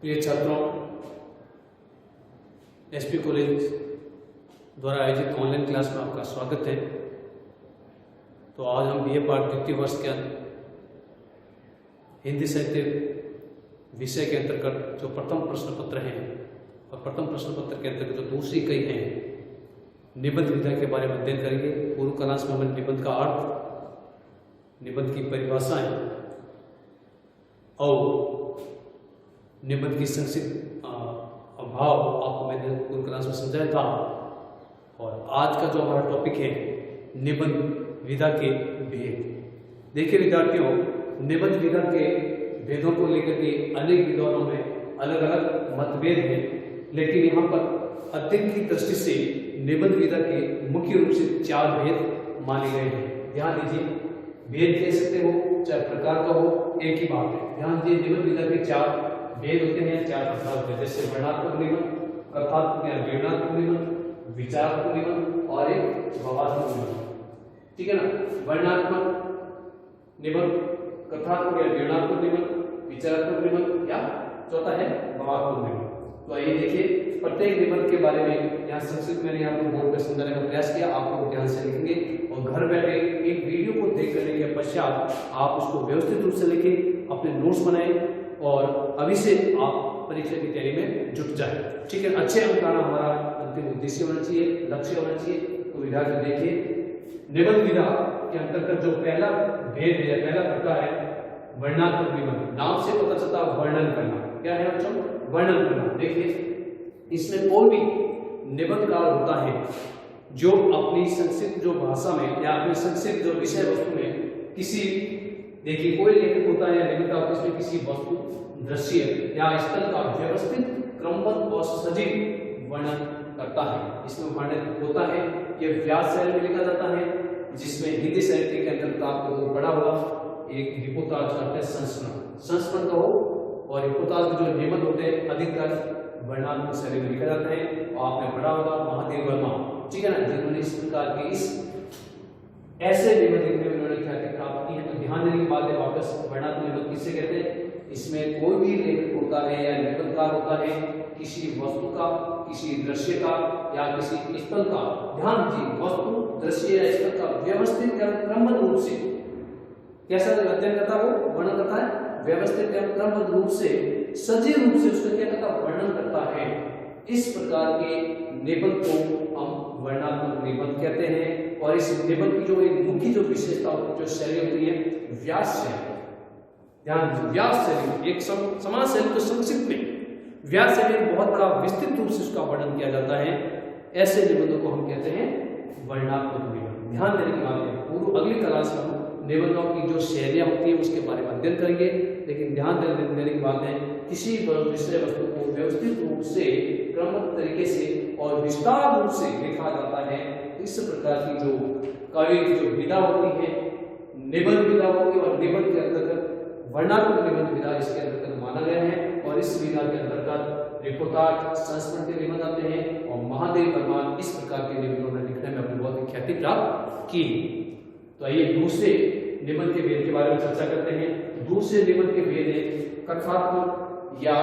प्रिय छात्रों, SP college द्वारा आयोजित ऑनलाइन क्लास में आपका स्वागत है। तो आज हम बीए पार्ट द्वितीय वर्ष के हिंदी साहित्य विषय के अंतर्गत जो प्रथम प्रश्न पत्र हैं और प्रथम प्रश्न पत्र के अंतर्गत जो दूसरी कई हैं निबंध विधा के बारे में अध्ययन करेंगे। पूर्व क्लास में हमने निबंध का अर्थ, निबंध की परिभाषाएं और निबंध की संक्षिप्त अभाव आपको मैंने पूर्व क्लास में समझाया था। और आज का जो हमारा टॉपिक है निबंध विधा के भेद। देखिए विद्यार्थियों, निबंध विधा के भेदों को लेकर के अनेक विद्वानों में अलग अलग मतभेद हैं, लेकिन यहाँ पर अध्ययन की दृष्टि से निबंध विधा के मुख्य रूप से 4 भेद माने गए हैं। ध्यान दीजिए, भेद कह सकते हो चाहे प्रकार का हो, एक ही बात है। ध्यान दीजिए, निबंध विधा के 4 भेद होते हैं, 4 प्रकार होते हैं, जैसे वर्णनात्मक निबंध, कथात्मक या विवरणात्मक निबंध, विचारात्मक निबंध और एक भावात्मक निबंध। ठीक है ना। वर्णनात्मक निबंध, कथात्मक या विवरणात्मक निबंध, विचारात्मक निबंध या चौथा है भावात्मक निबंध। तो आइए देखिए प्रत्येक निबंध के बारे में यहाँ संक्षिप्त मैंने यहाँ पर बोर्ड पर समझाने का प्रयास किया। आप लोग ध्यान से लिखेंगे और घर बैठे एक वीडियो को देख करने के पश्चात आप उसको व्यवस्थित रूप से लिखें, अपने नोट्स बनाएं और अभी से आप परीक्षा की तैयारी में जुट जाए। ठीक है। अच्छे अंक लाना हमारा अंतिम उद्देश्य होना चाहिए, लक्ष्य होना चाहिए। तो विद्यार्थी देखिए, निबंध विधा के अंतर्गत जो पहला भेद है, पहला प्रकार है वर्णनात्मक निबंध। नाम से पता चलता है वर्णन करना। क्या है बच्चों? वर्णन करना। देखिए, इसमें कोई भी निबंधकार होता है जो अपनी संक्षिप्त जो भाषा में या अपनी संक्षिप्त जो विषय वस्तु में किसी, देखिए कोई लेखक होता है या निबंधकार इसमें किसी वस्तु, दृश्य या स्थल का व्यवस्थित, क्रमबद्ध और सजीव वर्णन करता है। इसमें वर्णन होता है, यह व्यास शैली में लिखा जाता है, जिसमें हिंदी साहित्य के अंतर्गत आपको पढ़ा होगा एक हिपोताज करते हैं संस्करण का हो, और हिपोताज के जो निबंध होते हैं अधिकतर वर्णनात्मक शैली में लिखा जाता है। और आपने पढ़ा होगा महादेव वर्मा, ठीक है ना, जिन्होंने इस प्रकार के इस ऐसे निबंध लिखने में उन्होंने ख्याति प्राप्त की है। तो ध्यान देने की बात है, वापस वर्णनात्मक निबंध किसे कहते हैं? इसमें कोई भी लेखक होता है या निबंधकार होता है किसी वस्तु का, किसी दृश्य का या किसी स्थल का, ध्यान दीजिए, वस्तु, दृश्य या स्थल का व्यवस्थित या क्रमबद्ध रूप से कैसा अध्ययन करता है, वो वर्णन करता है, व्यवस्थित या क्रमबद्ध रूप से, सजीव रूप से उसका क्या करता है, वर्णन करता है। इस प्रकार के निबंध को हम वर्णनात्मक निबंध कहते हैं। और इस निबंध की जो एक मुख्य जो विशेषता जो शैली होती है व्यास शैली। ध्यान दीजिए, व्यास शैली एक समान शैली को संक्षिप्त में व्यास शैली बहुत बड़ा विस्तृत रूप से उसका वर्णन किया जाता है। ऐसे निबंधों को हम कहते हैं वर्णनात्मक निबंध। ध्यान देने की बात है, पूर्व अगली क्लास में निबंधों की जो शैलियां होती है उसके बारे में अध्ययन करेंगे, लेकिन ध्यान देने की बात है किसी विषय वस्तु को व्यवस्थित रूप से, क्रमबद्ध तरीके से और विस्तार रूप से लिखा जाता है। इस प्रकार की जो काव्य की जो विधा होती है निबंध विधा होती है, और निबंध के अंतर्गत वर्णनात्मक निबंध विधा इसके अंतर्गत माना गया है। और इस विधा के अंतर्गत रिपोर्टार्ज, संस्मरण के निबंध आते हैं और महादेव वर्मा इस प्रकार के निबंधों में लिखने में अपनी बहुत ख्याति प्राप्त की। तो आइए दूसरे निबंध के भेद के बारे में चर्चा करते हैं। दूसरे निबंध के भेद है कथात्मक या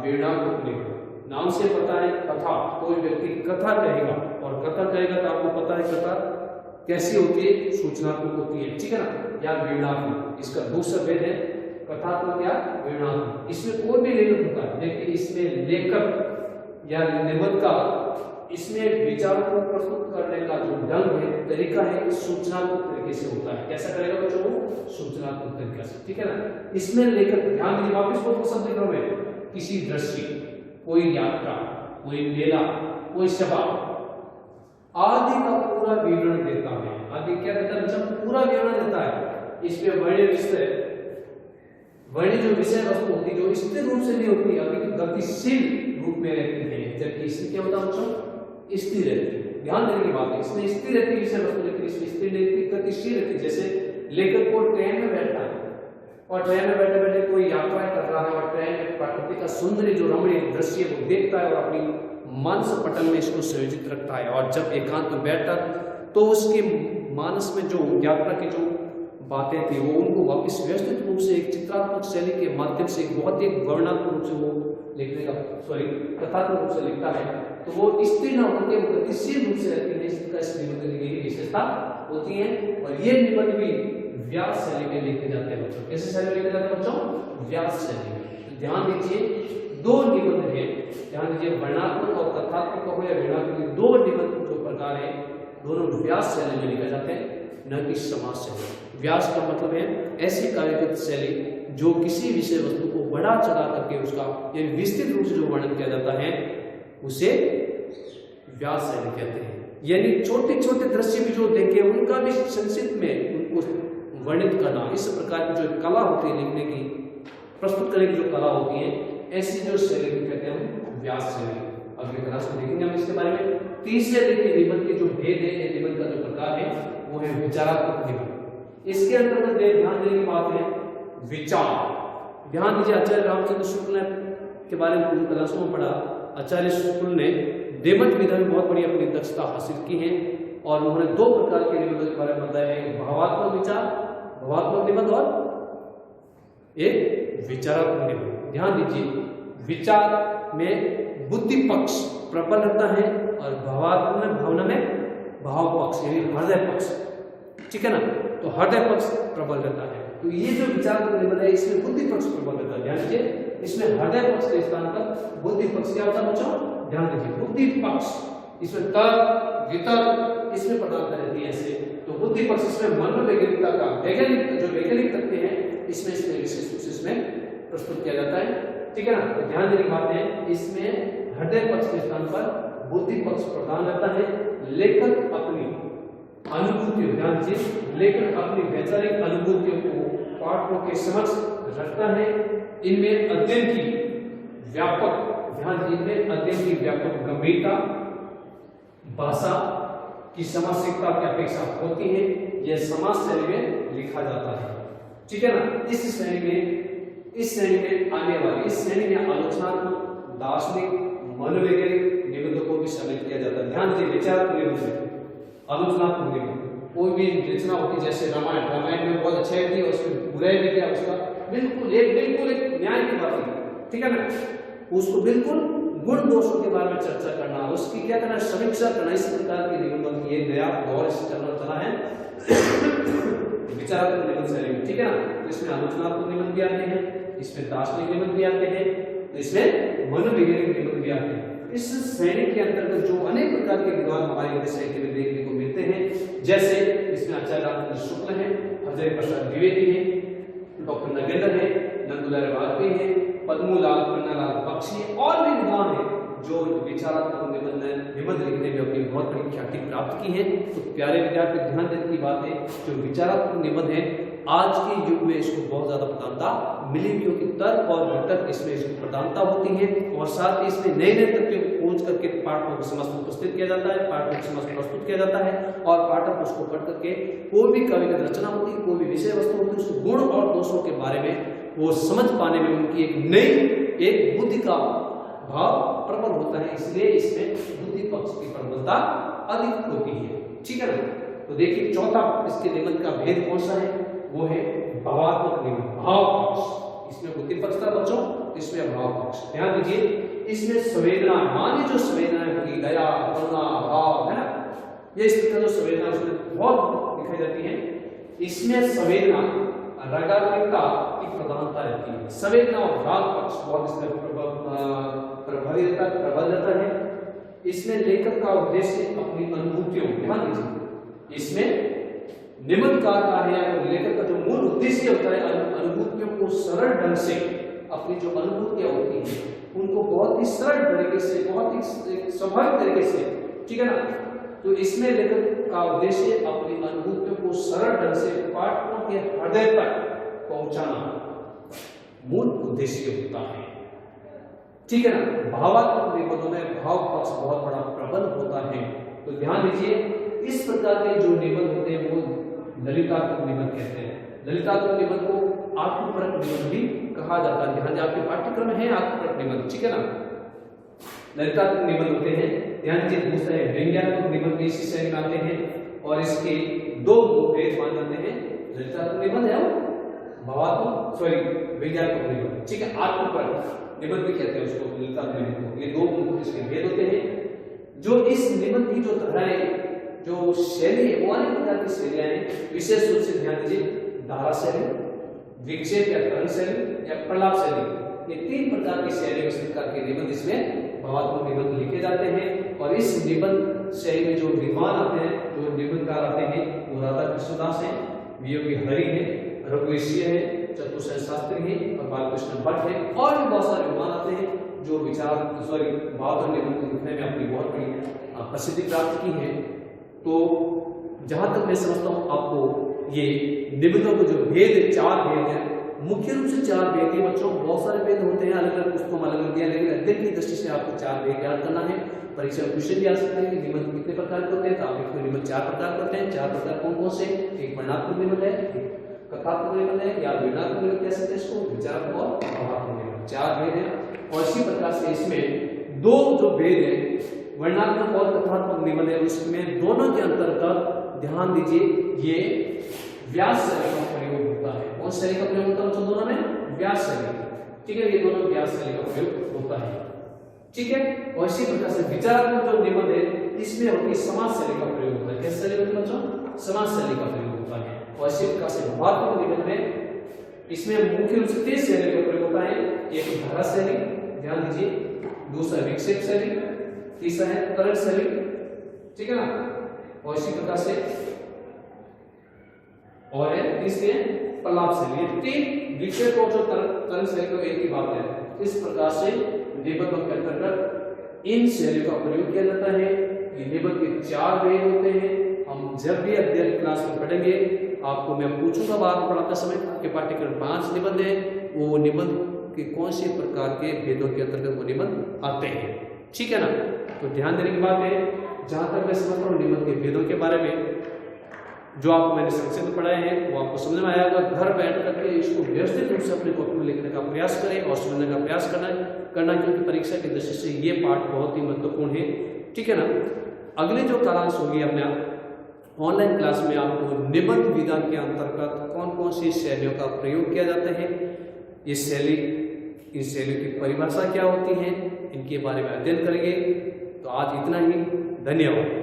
विवरणात्मक निबंध। नाम से पता है कथा, कोई व्यक्ति कथा कहेगा, और कथा कहेगा तो आपको पता है कथा कैसी होती है, सूचनात्मक होती है, ठीक है ना, या विवरणात्मक। इसका दूसरा भेद है कथात्मक या विवरणात्मक। इसमें कोई भी लेखक होता है, लेकिन इसमें लेखक या निबंध का इसमें विचारों को प्रस्तुत करने का जो ढंग है, तरीका है, सूचनात्मक तरीके से होता है। कैसा करेगा बच्चों को? सूचनात्मक तरीके से, ठीक है ना। इसमें लेखक, ध्यान दीजिए, वापस को शब्द लिखा हुआ है, किसी दृश्य, कोई यात्रा, कोई मेला, कोई सभा आदि का पूरा विवरण देता है। आदि क्या देता है? जब पूरा विवरण देता है। इसमें वर्णित विषय, वर्णित जो विषय वस्तु होती है जो स्थिर रूप से नहीं होती, अभी गतिशील रूप में रहती है, जबकि इसमें क्या होता है बच्चों? स्थिर रहती है। ध्यान देने की बात है, इसमें स्थिर रहती है विषय वस्तु, लेकिन इसमें स्थिर नहीं रहती, गतिशील रहती है। जैसे लेखक को ट्रेन में बैठा है और ट्रेन में बैठे बैठे कोई यात्रा कर रहा है और ट्रेन में प्रकृति का सुंदर जो रमणीय दृश्य वो देखता है और अपनी मानस पटल में इसको संयोजित रखता है। और जब एकांत में बैठता तो उसके मानस में जो यात्रा की जो बातें थी वो उनको वापस व्यवस्थित रूप से एक चित्रात्मक शैली के माध्यम से बहुत ही वर्णनात्मक रूप से वो लिखने का कथात्मक रूप से लिखता है तो वो स्थिर न होकर के गतिशील रूप से रहती है, इसका इस निबंध की यही विशेषता होती है। और ये निबंध भी व्यास शैली में लिखे जाते हैं बच्चों। कैसे शैली में लिखे जाते हैं बच्चों? व्यास शैली में। तो ध्यान दीजिए दो निबंध है, ध्यान दीजिए वर्णनात्मक और कथात्मक हो या ऋणात्मक, दो निबंध जो प्रकार है दोनों व्यास शैली में लिखे जाते हैं, न कि समास शैली। व्यास का मतलब है ऐसी काव्यकृत शैली जो किसी विषय वस्तु को बढ़ा चढ़ा करके उसका यानी विस्तृत रूप से जो वर्णन किया जाता है उसे व्यास शैली कहते हैं। यानी छोटे छोटे दृश्य भी जो देखे उनका भी संक्षिप्त में उनको वर्णित करना, इस प्रकार की जो कला होती है लिखने की, प्रस्तुत करने की जो कला होती है, ऐसी जो शैली को कहते हैं हम व्यास शैली। अगले क्लास में देखेंगे हम इसके बारे में। तीसरे देखिए निबंध के जो भेद है, निबंध का जो प्रकार है वो है विचारात्मक निबंध। इसके अंतर्गत ध्यान देने की बात है विचार। ध्यान दीजिए आचार्य रामचंद्र शुक्ल के बारे में पूरी क्लासों में पढ़ा। आचार्य शुक्ल ने निबंध विधा में बहुत बड़ी अपनी दक्षता हासिल की है और उन्होंने दो प्रकार के निबंधों के बारे में बताया है, भावात्मक विचार, भावात्मक निबंध और एक विचारात्मक निबंध। ध्यान दीजिए विचार में बुद्धि पक्ष प्रबल रहता है और भावात्मक में भावना में भाव पक्ष यानी हृदय पक्ष, ठीक है ना, तो हृदय पक्ष प्रबल रहता है। तो ये जो विचारात्मक निबंध है इसमें बुद्धि पक्ष प्रबल रहता है। ध्यान दीजिए इसमें हृदय पक्ष के स्थान पर बुद्धि पक्ष क्या होता है बच्चों? ध्यान दीजिए बुद्धि पक्ष, इसमें तर्क वितर्क इसमें प्रधानता रहती है ऐसे। तो बुद्धि पक्ष इसमें मनोवैज्ञानिकता का वैज्ञानिक जो वैज्ञानिक तथ्य है इसमें विशेष रूप से इसमें प्रस्तुत किया जाता है, ठीक है ना। तो ध्यान देने की बात है इसमें हृदय पक्ष के स्थान पर बुद्धि पक्ष प्रधान रहता है। लेखक अपनी अनुभूतियों, ध्यान दीजिए लेखक अपनी वैचारिक अनुभूतियों को पाठकों के समक्ष रखता है। इनमें अध्ययन की व्यापक, ध्यान दीजिए अध्ययन की व्यापक गंभीरता, भाषा की समस्या की अपेक्षा होती है। यह समास शैली में लिखा जाता है, ठीक है ना। इस श्रेणी में आने वाली इस श्रेणी में आलोचनात्मक, दार्शनिक, मनोवैज्ञानिक निबंधों को भी शामिल किया जाता है। ध्यान दीजिए विचारात्मक निबंध, आलोचनात्मक निबंध, कोई भी रचना होती है जैसे रामायण में बहुत अच्छी होती है, उसमें बुराई भी क्या उसका बिल्कुल एक न्याय की बात है, ठीक है ना। उसको बिल्कुल गुण दोषों के बारे में चर्चा करना, उसकी क्या करना समीक्षा करना, इस प्रकार के निबंधों की ये नया दौर चला है विचारात्मक निबंध शैली में, ठीक है ना। इसमें आलोचनात्मक निबंध भी आते हैं, इसमें दार्शनिक निबंध भी आते हैं, इसमें मनोवैज्ञानिक निबंध भी आते हैं। इस श्रेणी के अंतर्गत जो अनेक प्रकार के विद्वान हमारे साहित्य में देखने को मिलते हैं, जैसे इसमें आचार्य रामचंद्र शुक्ल है, अजय प्रसाद द्विवेदी है, डॉक्टर नगेंद्र है, नंदुलाल वाजपेयी है, पद्मूलाल पन्नालाल बख्शी और भी विद्वान हैं जो विचारात्मक निबंध लिखने में अपनी बहुत बड़ी ख्याति प्राप्त की है। तो प्यारे विद्यार्थी ध्यान देने की बात है जो विचारात्मक निबंध है आज के युग में इसको बहुत ज्यादा प्रधानता मिली, क्योंकि तर्क और वितर्क इसमें इसकी प्रधानता होती है और साथ ही इसमें नए नए तथ्यों को खोज करके पाठकों के समक्ष उपस्थित किया जाता है, पाठकों के समक्ष प्रस्तुत किया जाता है और पाठक उसको पढ़ करके कोई भी काव्यगत रचना होती है, कोई भी विषय वस्तु होती है, उसके गुण और दोषों के बारे में वो समझ पाने में उनकी एक नई एक बुद्धि का भाव प्रबल होता है, इसलिए इसमें बुद्धि पक्ष की प्रबलता अधिक होती है, ठीक है ना। तो देखिए चौथा इसके निबंध का भेद कौन सा है, वो है भावात्मक निबंध, भाव पक्ष। इसमें बुद्धि पक्ष था बच्चों, इसमें भाव पक्ष। ध्यान दीजिए इसमें संवेदना, मानी जो संवेदनाएं होगी, दया, करुणा, भाव, है ना, ये इस प्रकार जो संवेदना उसमें बहुत दिखाई जाती है। इसमें संवेदना रागात्मकता की प्रधानता रहती है, संवेदना और राग पक्ष बहुत इसमें प्रबल रहता है। इसमें लेखक का उद्देश्य अपनी अनुभूतियों, ध्यान दीजिए इसमें निबंधकार का है या लेखक का जो मूल उद्देश्य होता है अनुभूतियों को सरल ढंग से, अपनी जो अनुभूतियां होती हैं उनको बहुत ही सरल तरीके से, बहुत ही स्वाभाविक तरीके से, ठीक है ना। तो इसमें लेखक का उद्देश्य अपनी अनुभूतियों को सरल ढंग से पाठकों के हृदय तक पहुंचाना मूल उद्देश्य होता है, ठीक है ना। भावात्मक निबंधों में भाव पक्ष बहुत बड़ा प्रबल होता है। तो ध्यान दीजिए इस प्रकार के जो निबंध होते हैं वो ललितात्मक निबंध कहते हैं। ललितात्मक निबंध को आत्मपरक निबंध भी कहा जाता है। ध्यान आपके पाठ्यक्रम में है आत्मपरक निबंध, ठीक है ना। ललितात्मक निबंध होते हैं, ध्यान दीजिए। दूसरा है व्यंग्यात्मक निबंध, इसी श्रेणी में आते हैं और इसके दो भेद माने जाते हैं। ललितात्मक निबंध है भावात्मक व्यंग्यात्मक निबंध, ठीक है। आत्मपरक निबंध भी कहते हैं उसको, ललितार्थ निबंध को। ये दो इसके भेद होते हैं। जो इस निबंध की जो धाराएं, जो शैली है, वो अनेक प्रकार की शैलियां हैं। विशेष रूप से ध्यान दीजिए, धारा शैली, विक्षेप या तरंग शैली या प्रलाप शैली, ये 3 प्रकार की शैली में प्रकार के निबंध इसमें भावात्मक निबंध लिखे जाते हैं। और इस निबंध शैली में जो विद्वान आते हैं, जो निबंधकार आते हैं, वो राधा कृष्णदास हैं, वियोगी हरि हैं, रघुवंशीय है, चतुर्सेन शास्त्री हैं और बालकृष्ण भट्ट हैं। और भी बहुत सारे विद्वान आते हैं जो भाव और निबंध को लिखने में अपनी बहुत बड़ी प्रसिद्धि प्राप्त की है। तो जहां तक मैं समझता हूँ, आपको ये निबंधों के जो भेद, 4 भेद हैं, मुख्य रूप से 4 भेद हैं बच्चों। बहुत सारे भेद होते हैं, अलग अलग पुस्तकों में अलग अलग दिया, लेकिन अध्ययन की दृष्टि से आपको 4 भेद याद करना है। परीक्षा में क्वेश्चन भी आ सकते हैं कि निबंध कितने प्रकार के होते हैं, तो आप देखो निबंध 4 प्रकार के होते हैं। 4 प्रकार कौन कौन से? एक वर्णनात्मक निबंध है, कथात्मक निबंध है, या विवरणात्मक निबंध कह सकते हैं इसको, विचारात्मक और भावात्मक निबंध। 4 भेद हैं। और इसी प्रकार से इसमें 2 जो भेद है, वर्णनात्मक और कथात्मक निबंध है, उसमें दोनों के अंतर्गत ध्यान दीजिए, ये व्यास शैली का प्रयोग होता है। कौन शैली का प्रयोग होता है बच्चों? दोनों में व्यास शैली, ठीक है, ये दोनों व्यास शैली का प्रयोग होता है, ठीक है। और इसी प्रकार से विचारात्मक जो निबंध है, इसमें होती समाज शैली का प्रयोग होता है। किस शैली का बच्चों? समाज शैली का प्रयोग होता है। और इसी प्रकार से भावात्मक निबंध में, इसमें मुख्य रूप से 3 शैली का प्रयोग होता है। एक धारा शैली, ध्यान दीजिए, दूसरा विक्षेप शैली, तीसरा है तरंग शैली, ठीक है ना। और इसी प्रकार से और है तीसरे प्रलाप शैली। 3 विक्षेप और जो तरंग शैली को एक ही बात है। इस प्रकार से निबंधों के अंतर्गत इन शैलियों का प्रयोग किया जाता है। ये निबंध के 4 भेद होते हैं। हम जब भी अध्ययन क्लास में पढ़ेंगे, आपको मैं पूछूंगा बाद में पढ़ाते समय, आपके पाठ्यक्रम 5 निबंध है, वो निबंध के कौन से प्रकार के भेदों के अंतर्गत वो निबंध आते हैं, ठीक है ना। तो ध्यान देने की बात है, जहां तक मैं समझ रहा हूँ निबंध के भेदों के बारे में जो आपको मैंने संक्षिप्त में पढ़ाए हैं, वो आपको समझ में आया होगा। घर बैठ करके इसको व्यवस्थित रूप से अपने कॉपी में लिखने का प्रयास करें और समझने का प्रयास करना, क्योंकि परीक्षा की दृष्टि से ये पाठ बहुत ही महत्वपूर्ण है, ठीक है ना। अगले जो कालांश होगी अपने ऑनलाइन क्लास में, आपको निबंध विधा के अंतर्गत कौन कौन सी शैलियों का प्रयोग किया जाता है, ये शैली, इन शैलियों की परिभाषा क्या होती है, इनके बारे में अध्ययन करेंगे। तो आज इतना ही, धन्यवाद।